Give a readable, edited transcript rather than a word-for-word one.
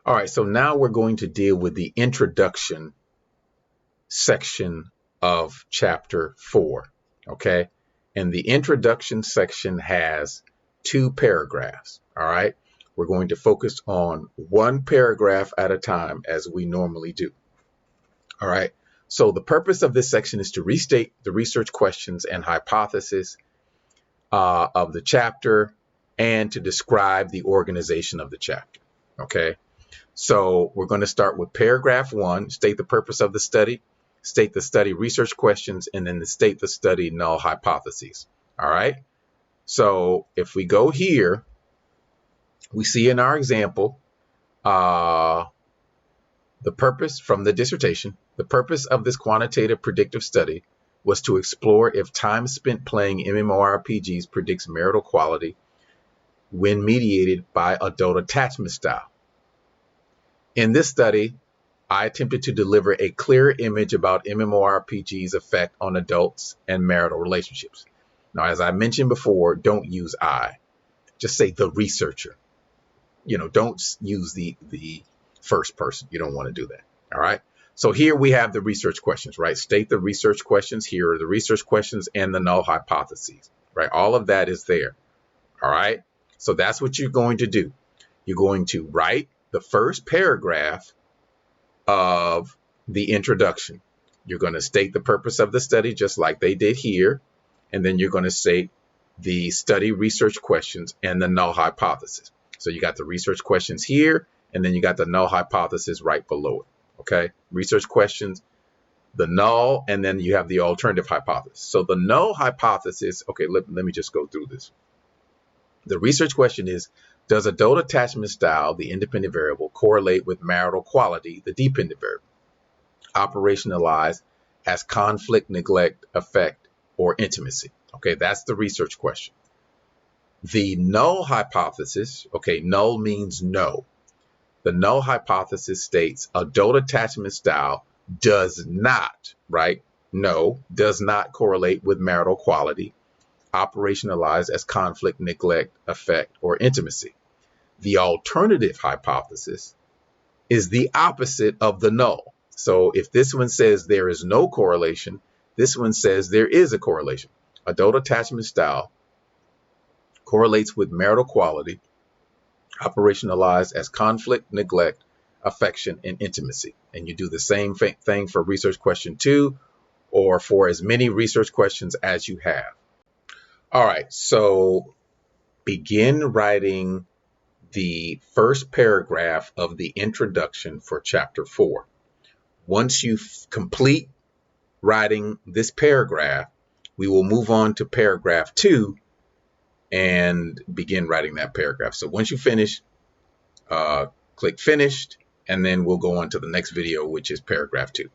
All right, so now we're going to deal with the introduction section of chapter 4, okay? And the introduction section has 2 paragraphs, all right? We're going to focus on 1 paragraph at a time as we normally do, all right? So the purpose of this section is to restate the research questions and hypothesis of the chapter and to describe the organization of the chapter, okay? So we're going to start with paragraph 1, state the purpose of the study, state the study research questions, and then state the study null hypotheses. All right. So if we go here, we see in our example, the purpose from the dissertation, the purpose of this quantitative predictive study was to explore if time spent playing MMORPGs predicts marital quality when mediated by adult attachment style. In this study, I attempted to deliver a clear image about MMORPG's effect on adults and marital relationships. Now, as I mentioned before, don't use I. Just say the researcher. Don't use the first person. You don't want to do that. All right. So here we have the research questions, right? State the research questions. Here are the research questions and the null hypotheses, right? All of that is there. All right. So that's what you're going to do. You're going to write the first paragraph of the introduction. You're going to state the purpose of the study just like they did here. And then you're going to state the study research questions and the null hypothesis. So you got the research questions here, and then you got the null hypothesis right below it. Okay. Research questions, the null, and then you have the alternative hypothesis. So the null hypothesis, okay, let me just go through this. The research question is, does adult attachment style, the independent variable, correlate with marital quality, the dependent variable, operationalized as conflict, neglect, affect, or intimacy? Okay, that's the research question. The null hypothesis, okay, null means no. The null hypothesis states adult attachment style does not, right? No, does not correlate with marital quality, operationalized as conflict, neglect, affect, or intimacy. The alternative hypothesis is the opposite of the null. So if this one says there is no correlation, this one says there is a correlation. Adult attachment style correlates with marital quality, operationalized as conflict, neglect, affection, and intimacy. And you do the same thing for research question 2 or for as many research questions as you have. All right, so begin writing the first paragraph of the introduction for chapter 4. Once you complete writing this paragraph, we will move on to paragraph 2 and begin writing that paragraph. So once you finish, click finished, and then we'll go on to the next video, which is paragraph 2.